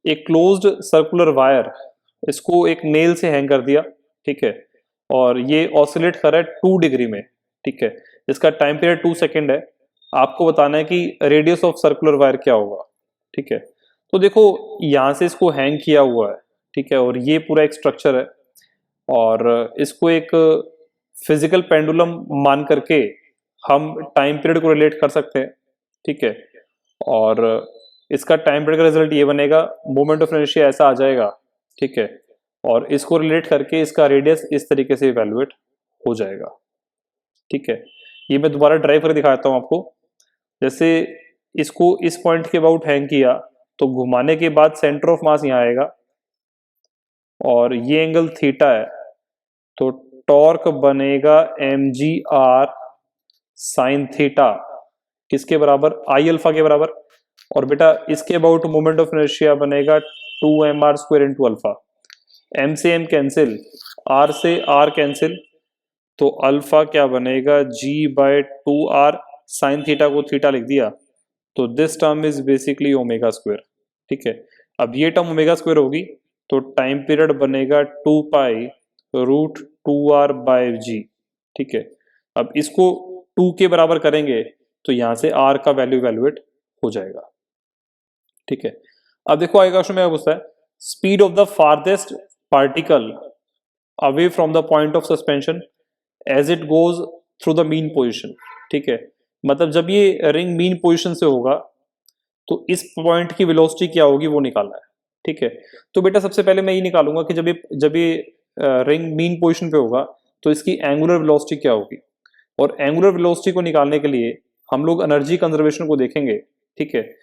एक closed circular wire, इसको एक नेल से हैंग कर दिया, ठीक है, और ये ऑसिलेट कर रहा है 2 डिग्री में, ठीक है, इसका टाइम पीरियड 2 सेकेंड है। आपको बताना है कि रेडियस ऑफ सर्कुलर वायर क्या होगा, ठीक है। तो देखो यहाँ से इसको हैंग किया हुआ है, ठीक है, और ये पूरा एक स्ट्रक्चर है, और इसको एक फिजिकल पेंडुलम मान करके हम टाइम पीरियड को रिलेट कर सकते हैं, ठीक है, और इसका टाइम पीरियड का रिजल्ट ये बनेगा, मोमेंट ऑफ इनर्शिया ऐसा आ जाएगा, ठीक है, और इसको रिलेट करके इसका रेडियस इस तरीके से इवेलुएट हो जाएगा, ठीक है। ये मैं दोबारा ड्राइव करके दिखाता हूँ आपको। जैसे इसको इस पॉइंट के अबाउट हैंग किया तो घुमाने के बाद सेंटर ऑफ मास यहाँ आएगा, और ये एंगल थीटा है, तो टॉर्क बनेगा mgr साइन थीटा, किसके बराबर, आई अल्फा के बराबर। और बेटा इसके अबाउट मोमेंट ऑफ इनर्शिया बनेगा 2mr² इंटू अल्फा, m से m कैंसिल, r से r कैंसिल, तो अल्फा क्या बनेगा, g/2r, साइन थीटा को थीटा लिख दिया, तो this term is basically omega square, ठीक है। अब ये टर्म ओमेगा स्क्वायर होगी तो टाइम पीरियड बनेगा 2π√2r/g, ठीक है। अब इसको 2 के बराबर करेंगे तो यहां से r का वैल्यू वैल्यूएट हो जाएगा, ठीक है। अब देखो आगे क्वेश्चन में पूछता है, speed of the farthest particle away from the point of suspension as it goes through the mean position, ठीक है। मतलब जब ये रिंग मीन पोजिशन से होगा तो इस पॉइंट की वेलोसिटी क्या होगी वो निकालना है, ठीक है। तो बेटा सबसे पहले मैं ये निकालूंगा कि जब ये रिंग मीन पोजिशन पे होगा तो इसकी एंगुलर वेलोसिटी क्या होगी, और एंगुलर वेलोसिटी को निकालने के लिए हम लोग एनर्जी कंजर्वेशन को देखेंगे, ठीक है।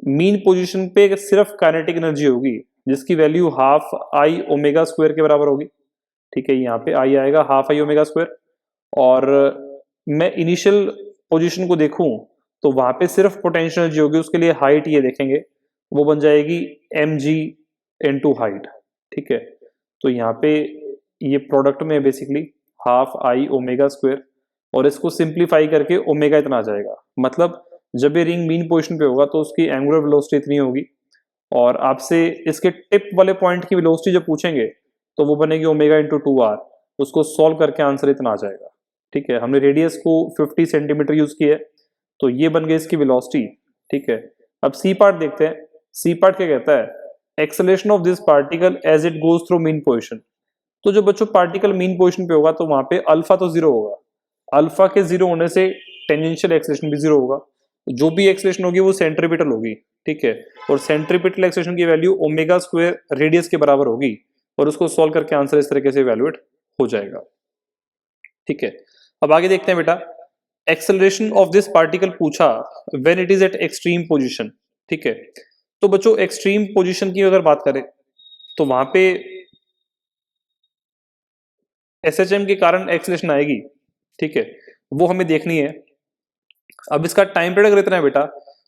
मीन पोजीशन पे सिर्फ काइनेटिक एनर्जी होगी जिसकी value half I omega square के बराबर होगी, ठीक है। यहाँ पे आई आएगा हाफ आई ओमेगा स्क्वायर, और मैं इनिशियल पोजीशन को देखूं तो वहां पे सिर्फ पोटेंशियल एनर्जी होगी, उसके लिए हाइट ये देखेंगे, वो बन जाएगी mg इंटू हाइट, ठीक है। तो यहाँ पे ये प्रोडक्ट में basically half I omega square, और इसको सिंप्लीफाई करके ओमेगा इतना आ जाएगा। मतलब जब ये रिंग मीन पोजीशन पे होगा तो उसकी एंगुलर वेलोसिटी इतनी होगी, और आपसे इसके टिप वाले पॉइंट की वेलोसिटी जब पूछेंगे तो वो बनेगी ओमेगा इंटू 2r, उसको सॉल्व करके आंसर इतना आ जाएगा, ठीक है। हमने रेडियस को 50 सेंटीमीटर यूज किया है, तो ये बन गई इसकी वेलोसिटी, ठीक है। अब सी पार्ट देखते हैं। सी पार्ट क्या कहता है, acceleration of this particle as it goes through mean position. तो जब बच्चों पार्टिकल मीन पोजीशन पे होगा तो वहां पे अल्फा तो जीरो होगा, अल्फा के जीरो होने से टेंजेंशियल एक्सेलरेशन भी जीरो होगा, जो भी एक्सेलरेशन होगी वो सेंट्रीपिटल होगी, ठीक है। और सेंट्रीपिटल एक्सेलरेशन की वैल्यू ओमेगा स्क्वायर रेडियस के बराबर होगी, और उसको सॉल्व करके आंसर इस तरीके से इवैल्यूएट हो जाएगा, ठीक है। अब आगे देखते हैं बेटा, एक्सेलरेशन ऑफ दिस पार्टिकल पूछा when it is eight extreme position, ठीक है। तो बच्चों एक्सट्रीम पोजीशन की अगर बात करें तो वहां पे एसएचएम के कारण एक्सेलरेशन आएगी, ठीक है, वो हमें देखनी है। अब इसका टाइम पीरियड अगर इतना है बेटा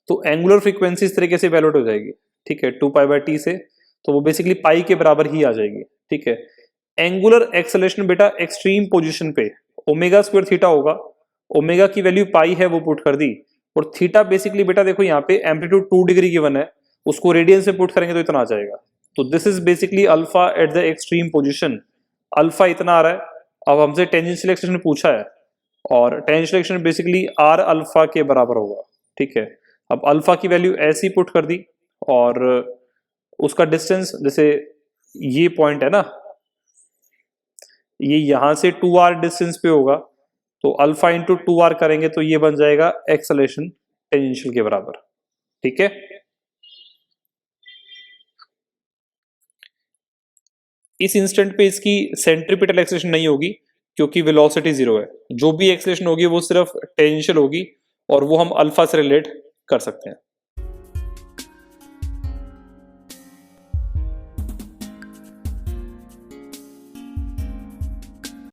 तो एंगुलर फ्रीक्वेंसी इस तरीके से इवैल्यूएट हो जाएगी, ठीक है, 2π/t से, तो वो बेसिकली पाई के बराबर ही आ जाएगी, ठीक है। एंगुलर एक्सेलरेशन बेटा एक्सट्रीम पोजीशन पे ओमेगा स्क्वायर थीटा होगा, ओमेगा की वैल्यू पाई है वो पुट कर दी, और थीटा बेसिकली बेटा देखो यहाँ पे एम्पलीट्यूड 2 डिग्री गिवन है, उसको रेडियंस में पुट करेंगे तो इतना आ जाएगा। तो this is basically alpha at the extreme position, alpha इतना आ रहा है। अब हमसे टेंजेंशियल एक्सेलरेशन पूछा है, और tangential acceleration basically r alpha के बराबर होगा, ठीक है। अब अल्फा की वैल्यू ऐसी पुट कर दी, और उसका डिस्टेंस जैसे ये पॉइंट है ना, ये यहां से 2r डिस्टेंस पे होगा, तो अल्फा इंटू 2r करेंगे तो ये बन जाएगा एक्सेलरेशन टेंजेंशियल के बराबर, ठीक है। इस इंस्टेंट पे इसकी सेंट्रीपिटल एक्सेलरेशन नहीं होगी क्योंकि वेलोसिटी जीरो है, जो भी एक्सेलरेशन होगी वो सिर्फ टेंजेंशियल होगी, और वो हम अल्फा से रिलेट कर सकते हैं।